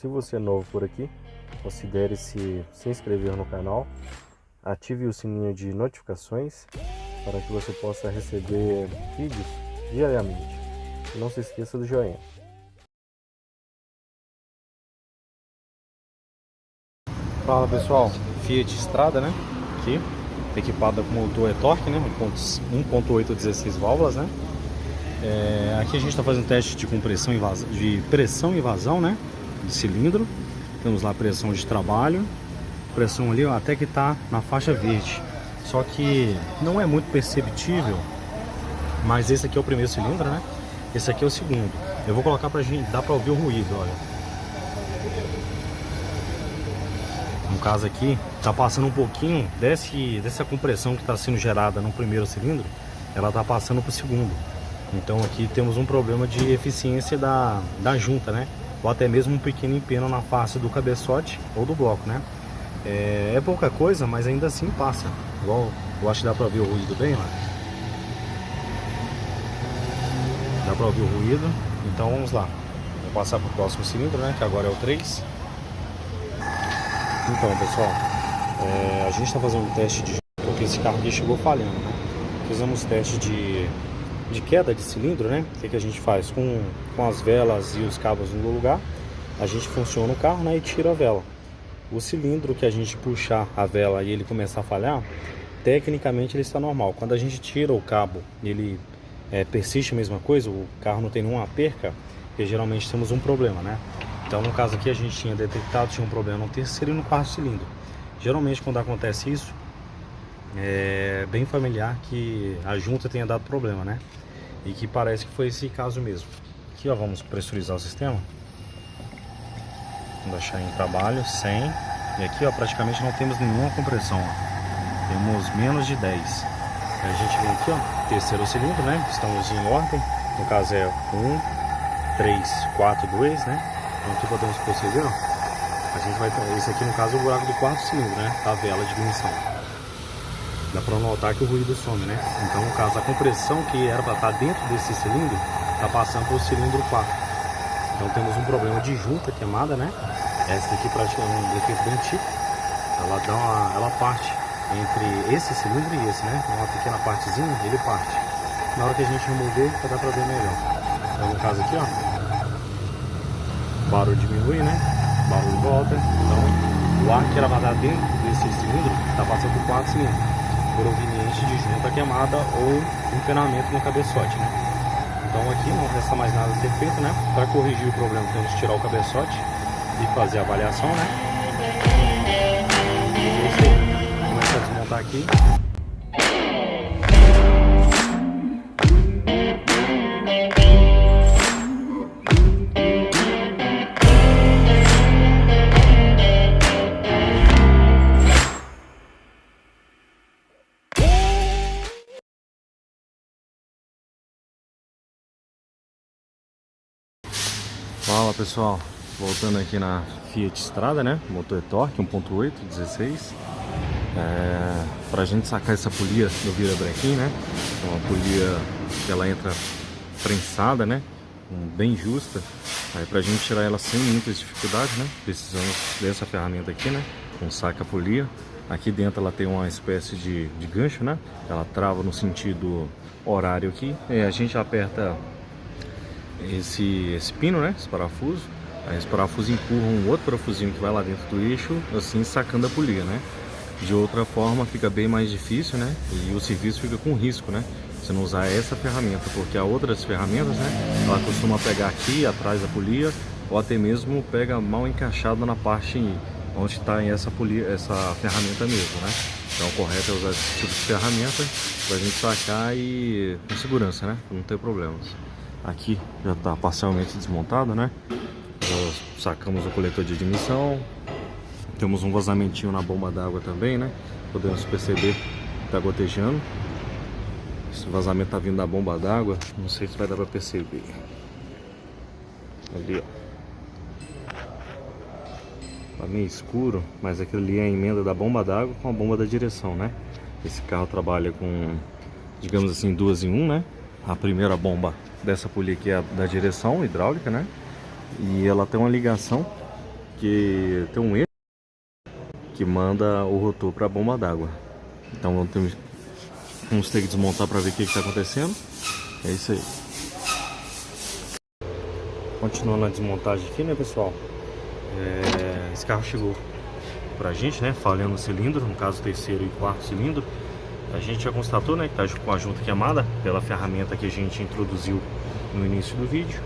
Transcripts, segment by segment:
Se você é novo por aqui, considere se inscrever no canal, ative o sininho de notificações para que você possa receber vídeos diariamente. E não se esqueça do joinha. Fala pessoal, Fiat Strada, né? Aqui, equipada com motor e-torque, né? 1.8 16 válvulas, né? Aqui a gente está fazendo teste de compressão de pressão e vazão, né? De cilindro. Temos lá a pressão de trabalho, pressão ali, ó, até que está na faixa verde. Só que não é muito perceptível, mas esse aqui é o primeiro cilindro, né? Esse aqui é o segundo. Eu vou colocar pra gente, dá para ouvir o ruído, olha. No caso aqui, tá passando um pouquinho dessa compressão que está sendo gerada no primeiro cilindro, ela tá passando para o segundo. Então aqui temos um problema de eficiência da junta, né? Ou até mesmo um pequeno empeno na face do cabeçote ou do bloco, né? É pouca coisa, mas ainda assim passa. Igual, eu acho que dá para ouvir o ruído bem lá. Dá para ouvir o ruído. Então vamos lá. Vou passar para o próximo cilindro, né? Que agora é o 3. Então pessoal, a gente está fazendo um teste de junta porque esse carro aqui chegou falhando, né? Fizemos teste de queda de cilindro, né? O que a gente faz? Com as velas e os cabos no lugar, a gente funciona o carro, né? E tira a vela. O cilindro que a gente puxar a vela e ele começar a falhar, tecnicamente ele está normal. Quando a gente tira o cabo e ele persiste a mesma coisa, o carro não tem nenhuma perca, e geralmente temos um problema, né? Então no caso aqui a gente tinha detectado, tinha um problema no terceiro e no quarto cilindro. Geralmente quando acontece isso, é bem familiar que a junta tenha dado problema, né? E que parece que foi esse caso mesmo. Aqui ó, vamos pressurizar o sistema. Vamos deixar em trabalho, 100. E aqui ó, praticamente não temos nenhuma compressão, ó. Temos menos de 10. A gente vem aqui ó, terceiro cilindro, né? Estamos em ordem. No caso é 1, 3, 4, 2, né? Então aqui podemos proceder, ó. A gente vai ter, esse aqui no caso é o buraco do quarto cilindro, né? A vela de ignição. Dá para notar que o ruído some, né? Então no caso a compressão que era para estar dentro desse cilindro está passando para o cilindro 4. Então temos um problema de junta queimada, né? Essa aqui praticamente é um defeito bem típico. Ela parte entre esse cilindro e esse, né? Uma pequena partezinha, ele parte. Na hora que a gente remover, vai dar para ver melhor. Então no caso aqui, ó, o barulho diminui, né? O barulho volta. Então o ar que era para dar dentro desse cilindro está passando por 4 cilindros, proveniente de junta queimada ou empenamento no cabeçote, né? Então aqui não resta mais nada a ser feito, né? Para corrigir o problema temos que tirar o cabeçote e fazer a avaliação, né? Vou começar a desmontar aqui. Fala pessoal, voltando aqui na Fiat Strada, né? Motor e-torque 1.8 16. Pra gente sacar essa polia do virabrequim, né? É uma polia que ela entra prensada, né? Bem justa. Aí pra gente tirar ela sem muitas dificuldades, né? Precisamos dessa ferramenta aqui, né? Um saca-polia. Aqui dentro ela tem uma espécie de gancho, né? Ela trava no sentido horário aqui. A gente aperta esse pino, né? Esse parafuso. Aí esse parafuso empurra um outro parafusinho que vai lá dentro do eixo, assim sacando a polia, né? De outra forma fica bem mais difícil, né? E o serviço fica com risco, né? Você não usar essa ferramenta, porque há outras ferramentas, né? Ela costuma pegar aqui atrás da polia, ou até mesmo pega mal encaixado na parte onde está essa ferramenta mesmo, né? Então o correto é usar esse tipo de ferramenta para a gente sacar e com segurança, né? Pra não ter problemas. Aqui já está parcialmente desmontado, né? Nós sacamos o coletor de admissão. Temos um vazamentinho na bomba d'água também, né? Podemos perceber que está gotejando. Esse vazamento está vindo da bomba d'água. Não sei se vai dar para perceber. Ali, ó. Tá meio escuro, mas aquilo ali é a emenda da bomba d'água com a bomba da direção, né? Esse carro trabalha com, digamos assim, 2 em 1, né? A primeira bomba dessa polia aqui é a da direção hidráulica, né? E ela tem uma ligação que tem um erro que manda o rotor para a bomba d'água. Então vamos ter que desmontar para ver o que está acontecendo. É isso aí. Continuando a desmontagem aqui, né, pessoal? Esse carro chegou pra gente, né, falhando o cilindro, no caso o terceiro e quarto cilindro. A gente já constatou, né, que tá com a junta queimada pela ferramenta que a gente introduziu no início do vídeo.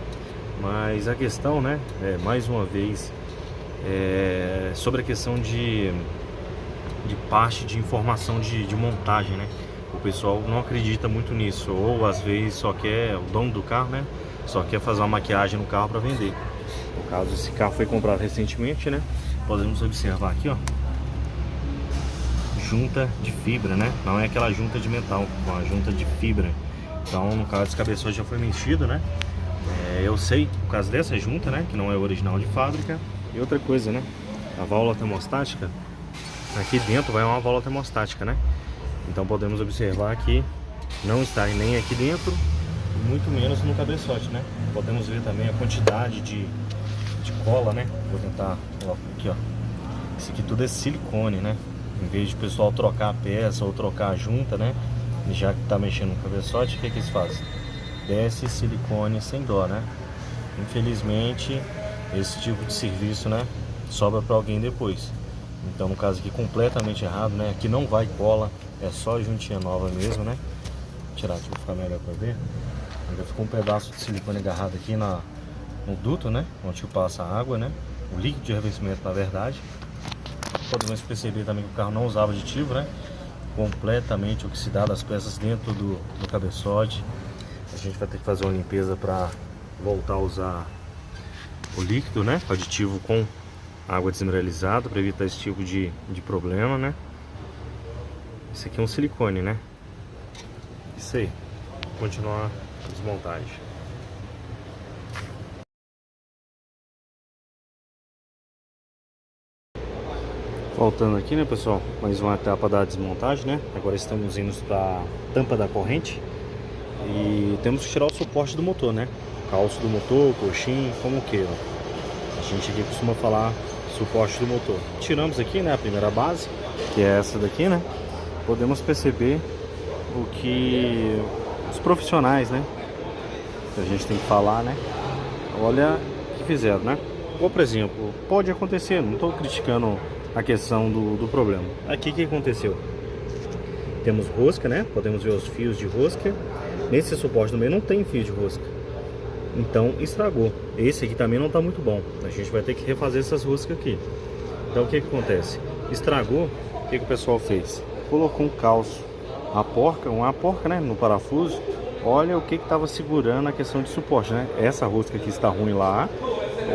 Mas a questão, né, mais uma vez, sobre a questão de parte de informação de montagem, né? O pessoal não acredita muito nisso, ou às vezes só quer, o dono do carro, né, só quer fazer uma maquiagem no carro para vender. No caso, esse carro foi comprado recentemente, né? Podemos observar aqui, ó, junta de fibra, né? Não é aquela junta de metal, é uma junta de fibra. Então, no caso, esse cabeçote já foi mexido, né? Eu sei, por causa dessa junta, né, que não é original de fábrica. E outra coisa, né, a válvula termostática, aqui dentro vai uma válvula termostática, né? Então podemos observar que não está nem aqui dentro, muito menos no cabeçote, né? Podemos ver também a quantidade de cola, né? Vou tentar, ó, aqui, ó. Isso aqui tudo é silicone, né? Em vez de o pessoal trocar a peça ou trocar a junta, né? Já que tá mexendo no cabeçote, o que eles fazem? Desce silicone sem dó, né? Infelizmente, esse tipo de serviço, né, sobra para alguém depois. Então, no caso aqui, completamente errado, né? Aqui não vai cola, é só juntinha nova mesmo, né? Vou tirar aqui para ficar melhor para ver. Ainda ficou um pedaço de silicone agarrado aqui no duto, né? Onde passa a água, né? O líquido de revestimento, na verdade. Podemos perceber também que o carro não usava aditivo, né? Completamente oxidado as peças dentro do cabeçote. A gente vai ter que fazer uma limpeza para voltar a usar o líquido, né? O aditivo com água desmineralizada para evitar esse tipo de problema, né? Esse aqui é um silicone, né? Isso aí. Vou continuar a desmontagem. Voltando aqui, né, pessoal? Mais uma etapa da desmontagem, né? Agora estamos indo para a tampa da corrente e temos que tirar o suporte do motor, né? Calço do motor, coxim, como queira. A gente aqui costuma falar suporte do motor. Tiramos aqui, né, a primeira base, que é essa daqui, né? Podemos perceber o que os profissionais, né, que a gente tem que falar, né? Olha o que fizeram, né? Ou, por exemplo, pode acontecer, não estou criticando a questão do problema. Aqui o que aconteceu? Temos rosca, né? Podemos ver os fios de rosca. Nesse suporte no meio não tem fio de rosca. Então estragou. Esse aqui também não está muito bom. A gente vai ter que refazer essas roscas aqui. Então o que acontece? Estragou. O que o pessoal fez? Colocou um calço, uma porca, né, no parafuso. Olha o que estava segurando a questão de suporte, né? Essa rosca aqui está ruim lá.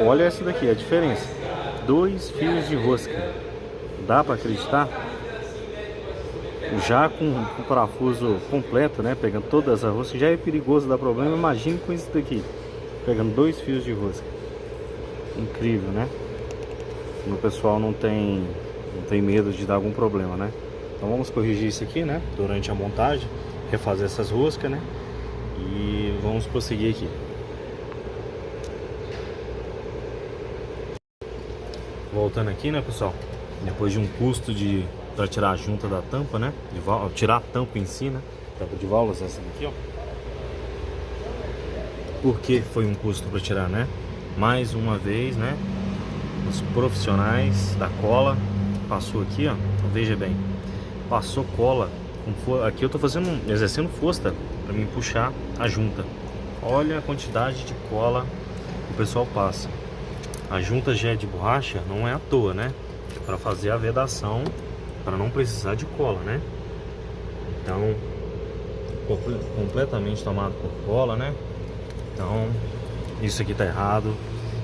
Olha essa daqui, a diferença. 2 fios de rosca. Dá para acreditar? Já com o parafuso completo, né? Pegando todas as roscas, já é perigoso dar problema. Imagine com isso daqui, pegando 2 fios de rosca. Incrível, né? O pessoal não tem medo de dar algum problema, né? Então vamos corrigir isso aqui, né? Durante a montagem, refazer essas roscas, né? E vamos prosseguir aqui. Voltando aqui, né, pessoal? Depois de um custo para tirar a junta da tampa, né? Tirar a tampa em si, né? Tampa de válvulas, essa daqui, ó. Por que foi um custo para tirar, né? Mais uma vez, né? Os profissionais da cola passou aqui, ó. Veja bem, passou cola. Aqui eu tô exercendo força para mim puxar a junta. Olha a quantidade de cola que o pessoal passa. A junta já é de borracha, não é à toa, né? É para fazer a vedação, para não precisar de cola, né? Então, completamente tomado por cola, né? Então, isso aqui tá errado.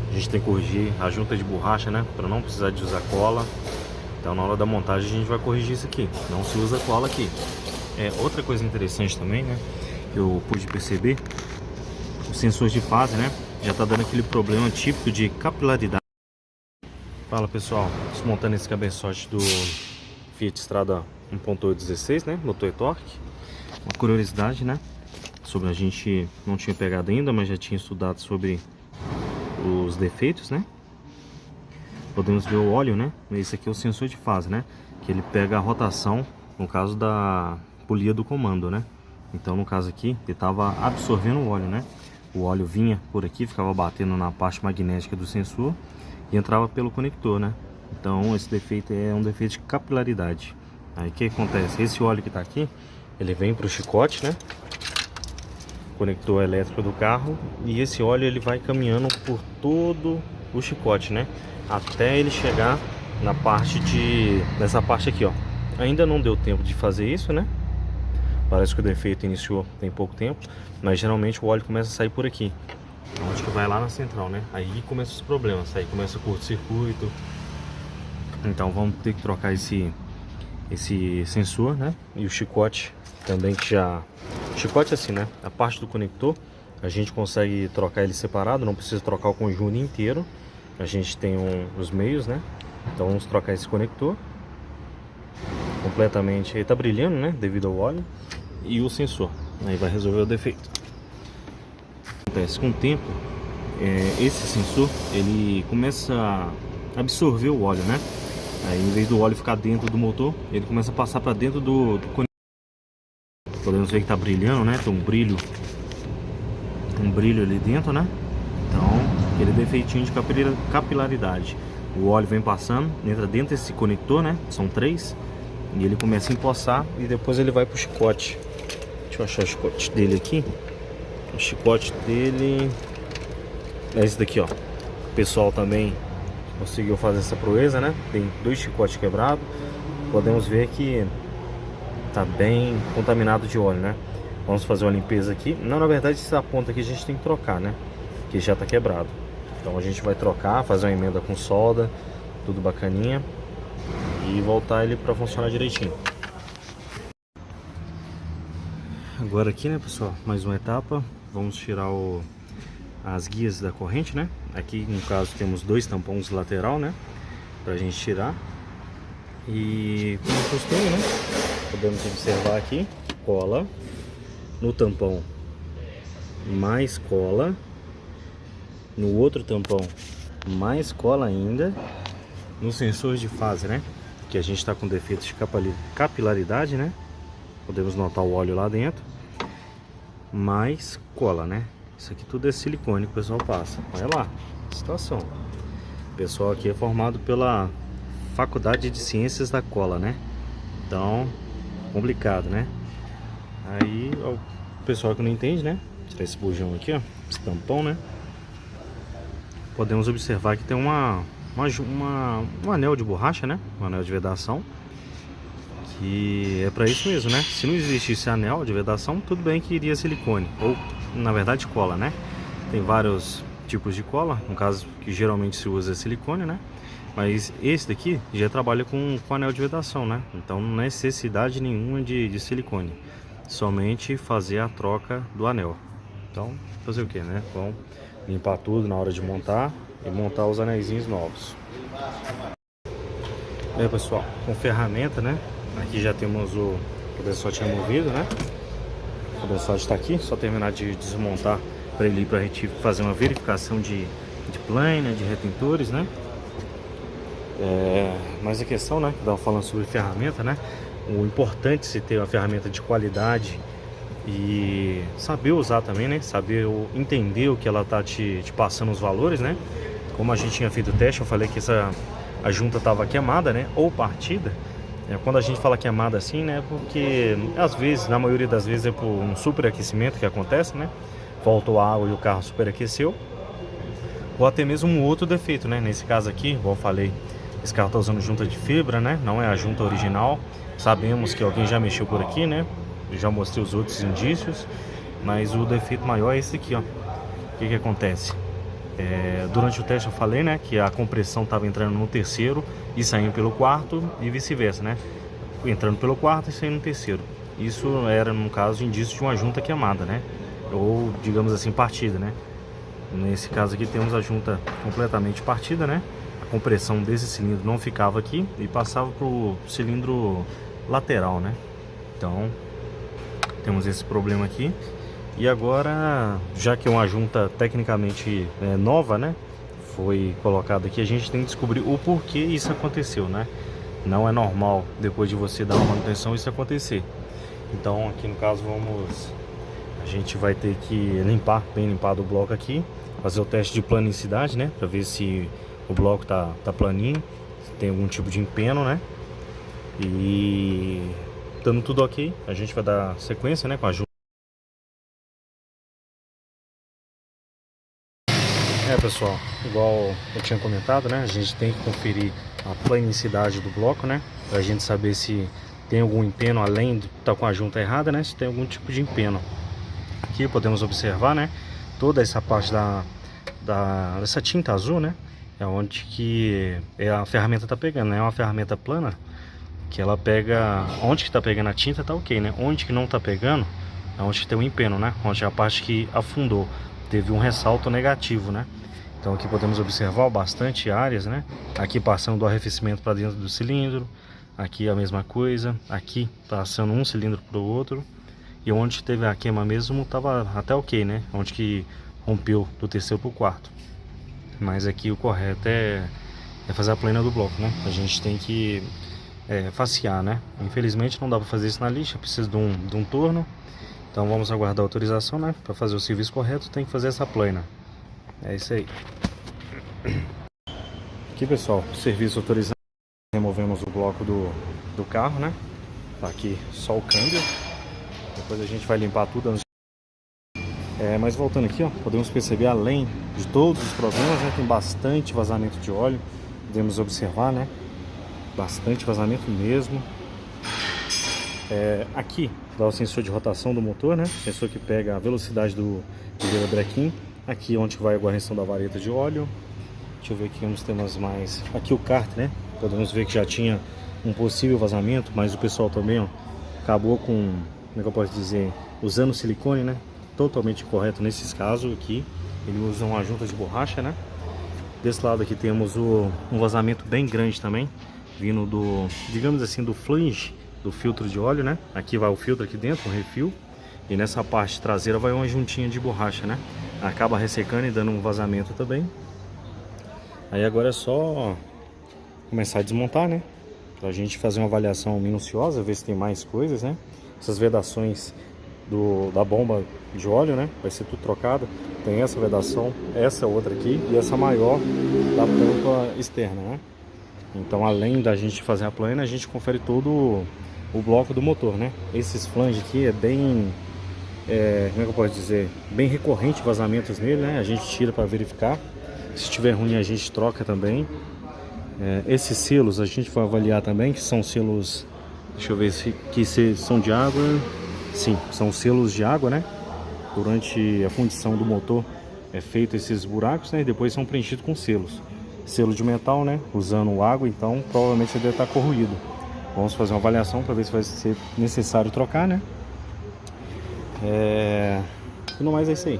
A gente tem que corrigir a junta de borracha, né? Para não precisar de usar cola. Então, na hora da montagem, a gente vai corrigir isso aqui. Não se usa cola aqui. Outra coisa interessante também, né? Que eu pude perceber, os sensores de fase, né? Já tá dando aquele problema típico de capilaridade. Fala, pessoal, desmontando esse cabeçote do Fiat Strada 1.816, né, motor e torque. Uma curiosidade, né, sobre a gente não tinha pegado ainda, mas já tinha estudado sobre os defeitos, né. podemos ver o óleo, né? Esse aqui é o sensor de fase, né? Que ele pega a rotação, no caso da polia do comando, né? Então no caso aqui, ele estava absorvendo o óleo, né? O óleo vinha por aqui, ficava batendo na parte magnética do sensor e entrava pelo conector, né? Então esse defeito é um defeito de capilaridade. Aí o que acontece? Esse óleo que está aqui, ele vem para o chicote, né? Conector elétrico do carro, e esse óleo ele vai caminhando por todo o chicote, né? Até ele chegar na parte nessa parte aqui, ó. Ainda não deu tempo de fazer isso, né? Parece que o defeito iniciou tem pouco tempo, mas geralmente o óleo começa a sair por aqui, onde que vai lá na central, né? Aí começa os problemas, aí começa o curto-circuito. Então vamos ter que trocar esse sensor, né? E o chicote também, que já... Chicote assim, né? A parte do conector a gente consegue trocar ele separado, não precisa trocar o conjunto inteiro. A gente tem os meios, né? Então vamos trocar esse conector completamente. Ele tá brilhando, né? Devido ao óleo. E o sensor, aí vai resolver o defeito. Acontece com o tempo, esse sensor ele começa a absorver o óleo, né? Aí em vez do óleo ficar dentro do motor, ele começa a passar para dentro do conector. Podemos ver que tá brilhando, né? Tem um brilho ali dentro, né? Então, aquele defeitinho de capilaridade. O óleo vem passando, entra dentro desse conector, né? São 3. E ele começa a empoçar e depois ele vai pro chicote. Deixa eu achar o chicote dele aqui. O chicote dele é esse daqui, ó. O pessoal também conseguiu fazer essa proeza, né? Tem 2 chicotes quebrados. Podemos ver que tá bem contaminado de óleo, né? Vamos fazer uma limpeza aqui. Não, na verdade essa ponta aqui a gente tem que trocar, né? Que já tá quebrado. Então a gente vai trocar, fazer uma emenda com solda, tudo bacaninha, e voltar ele para funcionar direitinho. Agora aqui, né, pessoal, mais uma etapa. Vamos tirar as guias da corrente, né? Aqui no caso temos 2 tampões lateral, né, pra gente tirar. E como costume, né, podemos observar aqui, cola no tampão, mais cola no outro tampão, mais cola ainda no sensor de fase, né, que a gente está com defeito de capilaridade, né? Podemos notar o óleo lá dentro, mais cola, né? Isso aqui tudo é silicone que o pessoal passa. Olha lá a situação. O pessoal aqui é formado pela Faculdade de Ciências da Cola, né? Então, complicado, né? Aí, o pessoal que não entende, né? Tirar esse bujão aqui, ó, esse tampão, né? Podemos observar que tem um anel de borracha, né? Um anel de vedação, que é para isso mesmo, né? Se não existisse anel de vedação, tudo bem que iria silicone, ou na verdade cola, né? Tem vários tipos de cola, no caso que geralmente se usa é silicone, né? Mas esse daqui já trabalha com anel de vedação, né? Então não há necessidade nenhuma de silicone, somente fazer a troca do anel. Então fazer o que, né? Vamos limpar tudo na hora de montar e montar os anéisinhos novos. Pessoal, com ferramenta, né? Aqui já temos o cabeçote removido, né? O cabeçote está aqui, só terminar de desmontar para ele ir para a gente fazer uma verificação de plane, né? De retentores, né? Mas a questão, né? Que eu estava falando sobre ferramenta, né? O importante é se ter uma ferramenta de qualidade e saber usar também, né? Saber entender o que ela tá te passando, os valores, né? Como a gente tinha feito o teste, eu falei que a junta estava queimada, né? Ou partida. Quando a gente fala queimada assim, né? Porque às vezes, na maioria das vezes, é por um superaquecimento que acontece, né? Faltou água e o carro superaqueceu. Ou até mesmo um outro defeito, né? Nesse caso aqui, como eu falei, esse carro está usando junta de fibra, né? Não é a junta original. Sabemos que alguém já mexeu por aqui, né? Eu já mostrei os outros indícios. Mas o defeito maior é esse aqui, ó. O que acontece? Durante o teste eu falei, né, que a compressão estava entrando no terceiro e saindo pelo quarto e vice-versa, né, entrando pelo quarto e saindo no terceiro. Isso era, no caso, indício de uma junta queimada, né, ou digamos assim, partida, né. Nesse caso aqui temos a junta completamente partida, né, a compressão desse cilindro não ficava aqui e passava para o cilindro lateral, né. Então temos esse problema aqui. E agora, já que é uma junta tecnicamente nova, né, foi colocado aqui, a gente tem que descobrir o porquê isso aconteceu, né? Não é normal, depois de você dar uma manutenção, isso acontecer. Então, aqui no caso, a gente vai ter que limpar, bem limpado o bloco aqui, fazer o teste de planicidade, né? Para ver se o bloco tá planinho, se tem algum tipo de empeno, né? E dando tudo ok, a gente vai dar sequência, né? Com a junta. Pessoal, igual eu tinha comentado, né? A gente tem que conferir a planicidade do bloco, né? Pra gente saber se tem algum empeno, além de estar com a junta errada, né? Se tem algum tipo de empeno. Aqui podemos observar, né? Toda essa parte dessa tinta azul, né? É onde que a ferramenta tá pegando, né? É uma ferramenta plana que ela pega onde que tá pegando a tinta, tá ok, né? Onde que não tá pegando é onde que tem um empeno, né? Onde é a parte que afundou, teve um ressalto negativo, né? Então aqui podemos observar bastante áreas, né? Aqui passando do arrefecimento para dentro do cilindro, aqui a mesma coisa, aqui passando um cilindro para o outro, e onde teve a queima mesmo tava até ok, né? Onde que rompeu do terceiro para o quarto. Mas aqui o correto é fazer a plana do bloco, né? A gente tem que facear, né? Infelizmente não dá para fazer isso na lixa, precisa de um torno. Então vamos aguardar a autorização, né? Para fazer o serviço correto tem que fazer essa plana. É isso aí. Aqui, pessoal, serviço autorizado. Removemos o bloco do carro, né? Tá aqui só o câmbio. Depois a gente vai limpar tudo antes. Mas voltando aqui, ó, podemos perceber, além de todos os problemas, né, tem bastante vazamento de óleo. Podemos observar, né? Bastante vazamento mesmo. Aqui dá o sensor de rotação do motor, né? Sensor que pega a velocidade do brequim. Aqui onde vai a guarnição da vareta de óleo. Deixa eu ver aqui uns temas mais. Aqui o kart, né? Podemos ver que já tinha um possível vazamento, mas o pessoal também, ó, acabou com, como é que eu posso dizer, usando silicone, né? Totalmente correto nesses casos aqui. Ele usa uma junta de borracha, né? Desse lado aqui temos um vazamento bem grande também, vindo do, digamos assim, do flange do filtro de óleo, né? Aqui vai o filtro aqui dentro, um refil. E nessa parte traseira vai uma juntinha de borracha, né? Acaba ressecando e dando um vazamento também. Aí agora é só começar a desmontar, né? Pra gente fazer uma avaliação minuciosa, ver se tem mais coisas, né? Essas vedações da bomba de óleo, né? Vai ser tudo trocado. Tem essa vedação, essa outra aqui e essa maior da tampa externa, né? Então, além da gente fazer a plana, a gente confere todo o bloco do motor, né? Esses flanges aqui é bem... como é que eu posso dizer? Bem recorrente vazamentos nele, né? A gente tira para verificar. Se estiver ruim, a gente troca também. Esses selos a gente vai avaliar também, que são selos... Deixa eu ver se são de água. Sim, são selos de água, né? Durante a fundição do motor é feito esses buracos, né? E depois são preenchidos com selos. Selo de metal, né? Usando água, então provavelmente ele deve estar corroído. Vamos fazer uma avaliação para ver se vai ser necessário trocar, né? E no mais é isso aí.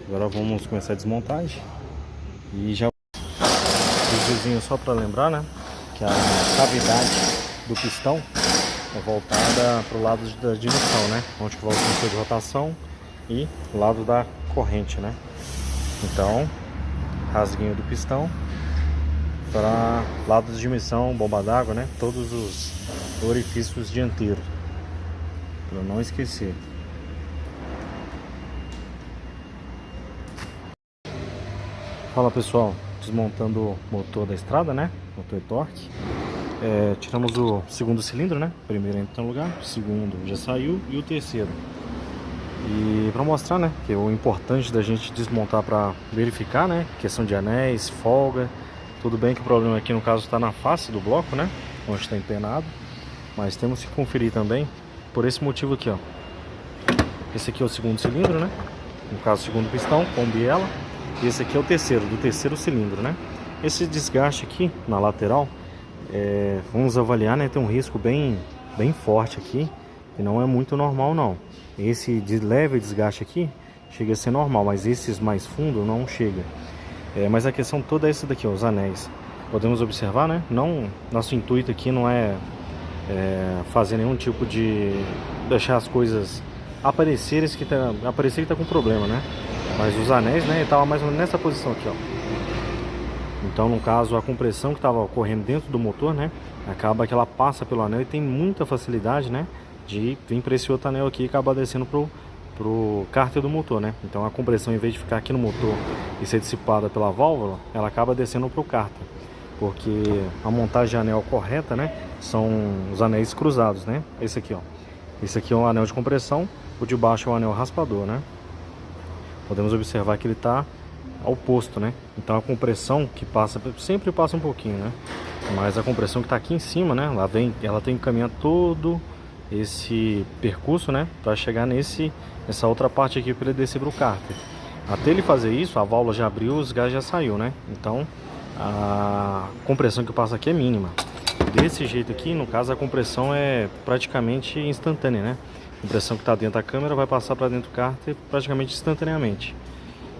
Agora vamos começar a desmontagem. E já videozinho só para lembrar, né? Que a cavidade do pistão é voltada para o lado da direção, né? Onde que vai o sensor de rotação e o lado da corrente, né? Então, rasguinho do pistão para lado de dimensão, bomba d'água, né? Todos os orifícios dianteiros, para não esquecer. Fala, pessoal, desmontando o motor da estrada, né? Motor e torque. Tiramos o segundo cilindro, né? O primeiro entra no lugar, o segundo já saiu e o terceiro. E para mostrar, né, que é o importante da gente desmontar para verificar, né? Questão de anéis, folga. Tudo bem que o problema aqui no caso está na face do bloco, né? Onde está empenado. Mas temos que conferir também por esse motivo aqui, ó. Esse aqui é o segundo cilindro, né? No caso, o segundo pistão com biela. E esse aqui é o terceiro, do terceiro cilindro, né? Esse desgaste aqui na lateral, vamos avaliar, né? Tem um risco bem forte aqui, que não é muito normal, não. Esse de leve desgaste aqui chega a ser normal, mas esses mais fundos não chega. Mas a questão toda é essa daqui, ó, os anéis. Podemos observar, né? Nosso intuito aqui não é fazer nenhum tipo de deixar as coisas aparecer que tá com problema, né? Mas os anéis, né, estava mais ou menos nessa posição aqui, ó. Então, no caso, a compressão que estava ocorrendo dentro do motor, né, acaba que ela passa pelo anel e tem muita facilidade, né, de vir para esse outro anel aqui e acabar descendo pro cárter do motor, né. Então a compressão, em vez de ficar aqui no motor e ser dissipada pela válvula, ela acaba descendo pro cárter, porque a montagem de anel correta, né, são os anéis cruzados, né. Esse aqui, ó, esse aqui é um anel de compressão, o de baixo é um anel raspador, né. Podemos observar que ele está oposto, né. Então a compressão que passa, sempre passa um pouquinho, né, mas a compressão que está aqui em cima, né, ela tem que caminhar todo esse percurso, né, para chegar nessa outra parte aqui para ele descer para o cárter. Até ele fazer isso, a válvula já abriu, os gás já saiu, né. Então a compressão que passa aqui é mínima. Desse jeito aqui, no caso, a compressão é praticamente instantânea, né. A compressão que está dentro da câmera vai passar para dentro do cárter praticamente instantaneamente.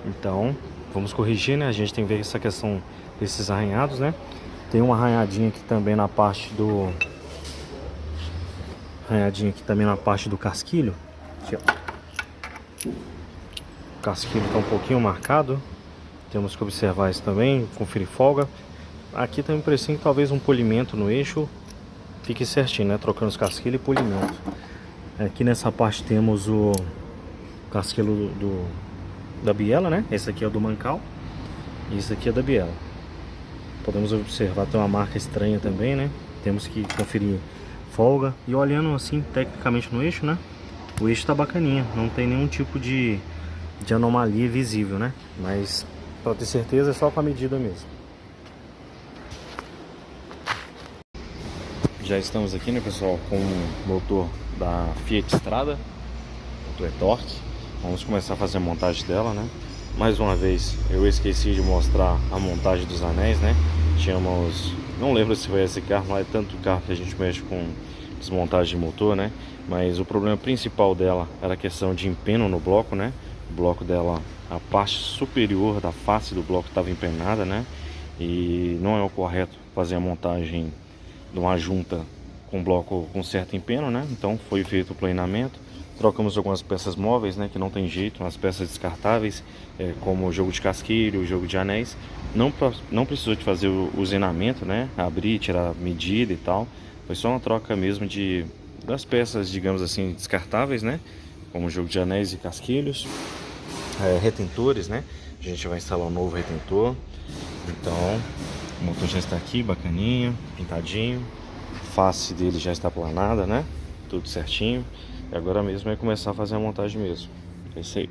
Então vamos corrigir, né? A gente tem que ver essa questão desses arranhados, né? Tem uma arranhadinha aqui também na parte do casquilho. Aqui, ó. O casquilho está um pouquinho marcado. Temos que observar isso também, conferir folga. Aqui tem a impressão que talvez um polimento no eixo fique certinho, né? Trocando os casquilhos e polimento. Aqui nessa parte temos o casquilho da biela, né? Esse aqui é o do mancal e esse aqui é da biela. Podemos observar, tem uma marca estranha também, né? Temos que conferir folga. E olhando assim tecnicamente no eixo, né? O eixo tá bacaninha, não tem nenhum tipo de anomalia visível, né? Mas para ter certeza é só com a medida mesmo. Já estamos aqui, né, pessoal, com o motor da Fiat Strada, motor e-torque. Vamos começar a fazer a montagem dela, né? Mais uma vez, eu esqueci de mostrar a montagem dos anéis, né? Tínhamos... não lembro se foi esse carro, mas é tanto carro que a gente mexe com desmontagem de motor, né? Mas o problema principal dela era a questão de empeno no bloco, né? O bloco dela, a parte superior da face do bloco estava empenada, né? E não é o correto fazer a montagem de uma junta com bloco com certo empeno, né? Então foi feito o planeamento. Trocamos algumas peças móveis, né, que não tem jeito, umas peças descartáveis, como o jogo de casquilho, o jogo de anéis. Não precisou de fazer o usinamento, né, abrir, tirar medida e tal. Foi só uma troca mesmo das peças, digamos assim, descartáveis, né, como o jogo de anéis e casquilhos. Retentores, né, a gente vai instalar um novo retentor. Então o motor já está aqui, bacaninho, pintadinho. A face dele já está planada, né, tudo certinho. E agora mesmo é começar a fazer a montagem mesmo. É isso aí.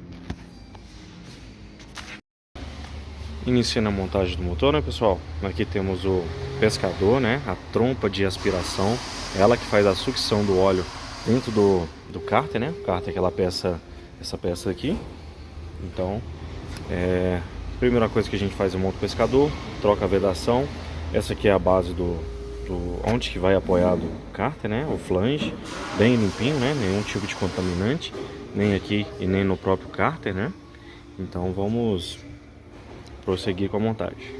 Iniciando a montagem do motor, né, pessoal? Aqui temos o pescador, né? A trompa de aspiração. Ela que faz a sucção do óleo dentro do cárter, né? O cárter é aquela peça, essa peça aqui. Então, a primeira coisa que a gente faz é monta o pescador, troca a vedação. Essa aqui é a base onde que vai apoiado o cárter, né? O flange, bem limpinho, né? Nenhum tipo de contaminante, nem aqui e nem no próprio cárter, né? Então vamos prosseguir com a montagem.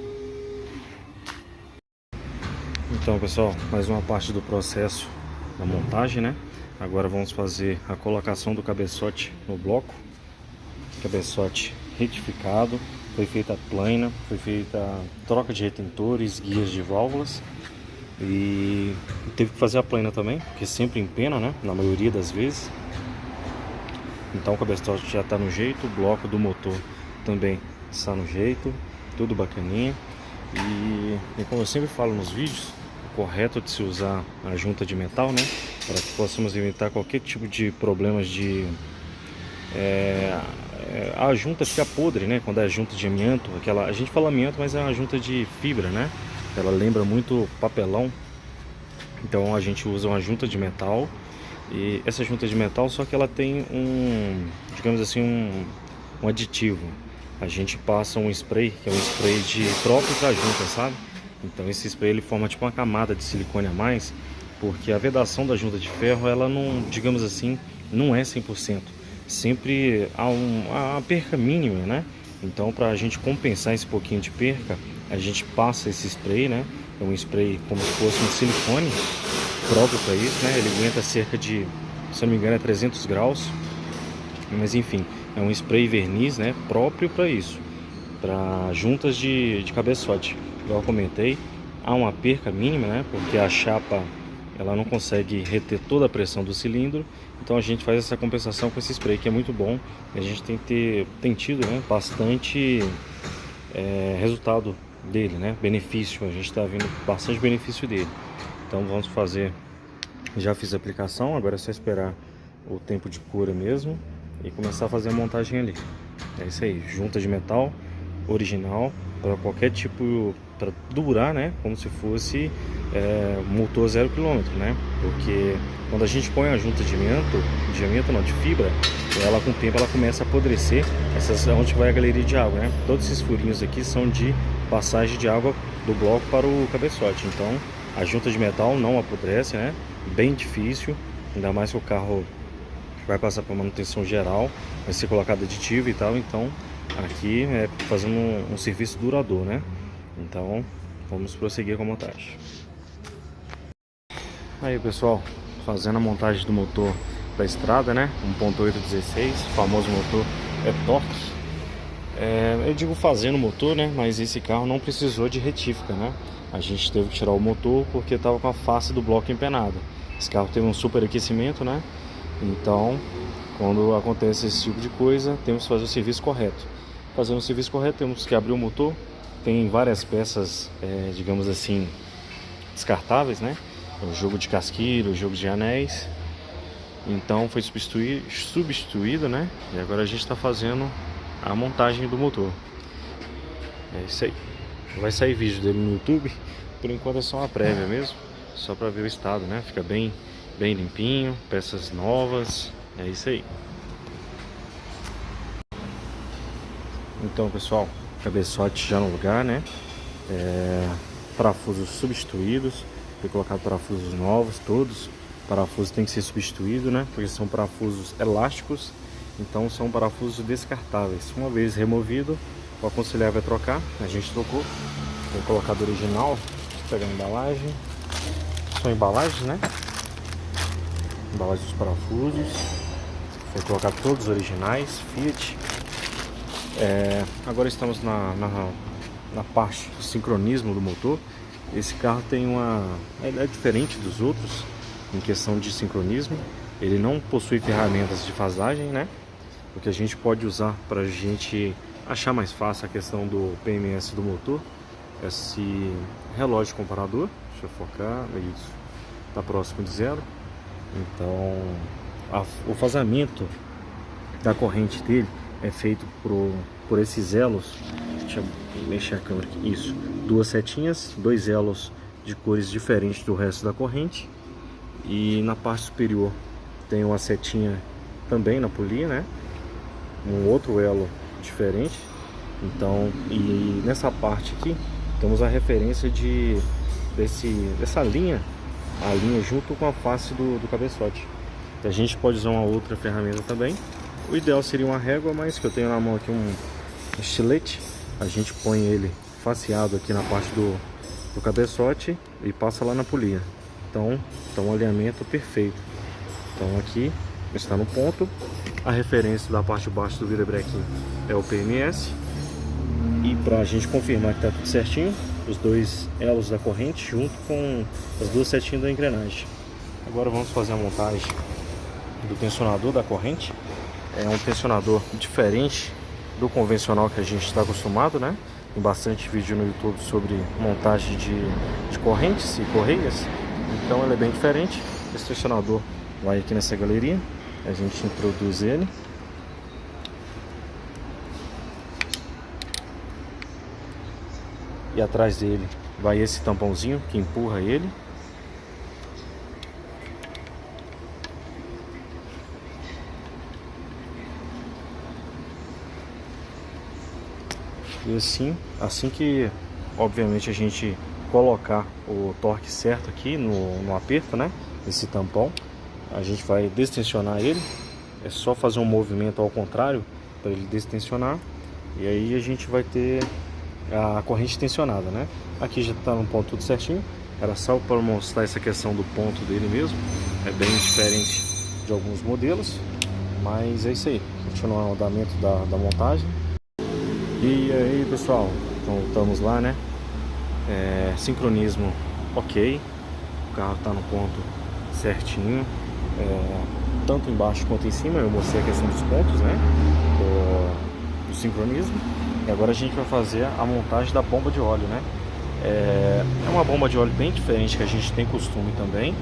Então, pessoal, mais uma parte do processo da montagem, né? Agora vamos fazer a colocação do cabeçote no bloco. Cabeçote retificado, foi feita a plana, foi feita a troca de retentores, guias de válvulas. E teve que fazer a plana também, porque sempre empena, né? Na maioria das vezes. Então o cabeçote já está no jeito, o bloco do motor também está no jeito, tudo bacaninha. E como eu sempre falo nos vídeos, o correto de se usar a junta de metal, né? Para que possamos evitar qualquer tipo de problemas de... a junta fica podre, né? Quando é junta de amianto, a gente fala amianto, mas é uma junta de fibra, né? Ela lembra muito papelão. Então a gente usa uma junta de metal. E essa junta de metal, só que ela tem digamos assim, um aditivo. A gente passa um spray, que é um spray próprio para junta, sabe? Então esse spray ele forma tipo uma camada de silicone a mais, porque a vedação da junta de ferro, ela não, digamos assim, não é 100%. Sempre há uma perca mínima, né? Então para a gente compensar esse pouquinho de perca, a gente passa esse spray, né? É um spray como se fosse um silicone próprio para isso, né? Ele aguenta cerca de, se eu não me engano, 300 graus. Mas enfim, é um spray verniz, né? Próprio para isso, para juntas de cabeçote. igual eu comentei, há uma perca mínima, né? Porque a chapa ela não consegue reter toda a pressão do cilindro, então a gente faz essa compensação com esse spray, que é muito bom. A gente tem tido, né, bastante resultado dele, né? Benefício, a gente está vendo bastante benefício dele. Então vamos fazer, já fiz a aplicação, agora é só esperar o tempo de cura mesmo e começar a fazer a montagem ali. É isso aí, junta de metal original para qualquer tipo, para durar, né, como se fosse motor 0 km, né, porque quando a gente põe a junta de amianto não, de fibra, ela com o tempo ela começa a apodrecer. Essas é onde vai a galeria de água, né, todos esses furinhos aqui são de passagem de água do bloco para o cabeçote, então a junta de metal não apodrece, né, bem difícil, ainda mais que o carro vai passar por manutenção geral, vai ser colocado aditivo e tal, então aqui é fazendo um serviço duradouro, né? Então vamos prosseguir com a montagem. Aí pessoal, fazendo a montagem do motor para estrada, né? 1.816, famoso motor torque. Eu digo fazendo o motor, né? Mas esse carro não precisou de retífica, né? A gente teve que tirar o motor porque estava com a face do bloco empenada. Esse carro teve um superaquecimento, né? Então, quando acontece esse tipo de coisa, temos que fazer o serviço correto. Fazendo o serviço correto, temos que abrir o motor. Tem várias peças, digamos assim, descartáveis, né? O jogo de casquilho, o jogo de anéis. Então foi substituído, né? E agora a gente está fazendo a montagem do motor. É isso aí. Vai sair vídeo dele no YouTube. Por enquanto é só uma prévia mesmo, só para ver o estado, né? Fica bem limpinho, peças novas. É isso aí. Então pessoal, cabeçote já no lugar, né? Parafusos substituídos, foi colocado parafusos novos, todos. Parafusos tem que ser substituído, né? Porque são parafusos elásticos, então são parafusos descartáveis. Uma vez removido, o aconselhável é trocar. A gente trocou, foi colocado original. Vou pegar a embalagem. São embalagens, né? Embalagem dos parafusos. Foi colocado todos originais, Fiat. Agora estamos na parte do sincronismo do motor. Esse carro tem é diferente dos outros em questão de sincronismo. Ele não possui ferramentas de fasagem, né? O que a gente pode usar para a gente achar mais fácil a questão do PMS do motor, esse relógio comparador. Deixa eu focar, isso está próximo de zero. Então o vazamento da corrente dele é feito por esses elos. Deixa eu mexer a câmera aqui. Isso, duas setinhas, dois elos de cores diferentes do resto da corrente. E na parte superior tem uma setinha também na polia, né? Um outro elo diferente. Então, e nessa parte aqui temos a referência dessa linha, a linha junto com a face do cabeçote. A gente pode usar uma outra ferramenta também. O ideal seria uma régua, mas que eu tenho na mão aqui um estilete. A gente põe ele faceado aqui na parte do cabeçote e passa lá na polia. Então um alinhamento perfeito. Então aqui está no ponto. A referência da parte de baixo do virabrequim é o PMS. E para a gente confirmar que está tudo certinho, os dois elos da corrente junto com as duas setinhas da engrenagem. Agora vamos fazer a montagem do tensionador da corrente. É um tensionador diferente do convencional que a gente está acostumado, né? Tem bastante vídeo no YouTube sobre montagem de correntes e correias. Então ele é bem diferente. Esse tensionador vai aqui nessa galeria. A gente introduz ele. E atrás dele vai esse tampãozinho que empurra ele. E assim que obviamente a gente colocar o torque certo aqui no aperto, né? Esse tampão, a gente vai destensionar ele. É só fazer um movimento ao contrário para ele destensionar. E aí a gente vai ter a corrente tensionada, né? Aqui já está no ponto tudo certinho. Era só para mostrar essa questão do ponto dele mesmo. É bem diferente de alguns modelos, mas é isso aí. Continuar o andamento da montagem. E aí pessoal, voltamos lá, né? Sincronismo ok, o carro está no ponto certinho, tanto embaixo quanto em cima. Eu mostrei a questão dos pontos, né, do sincronismo. E agora a gente vai fazer a montagem da bomba de óleo, né. É uma bomba de óleo bem diferente que a gente tem costume também.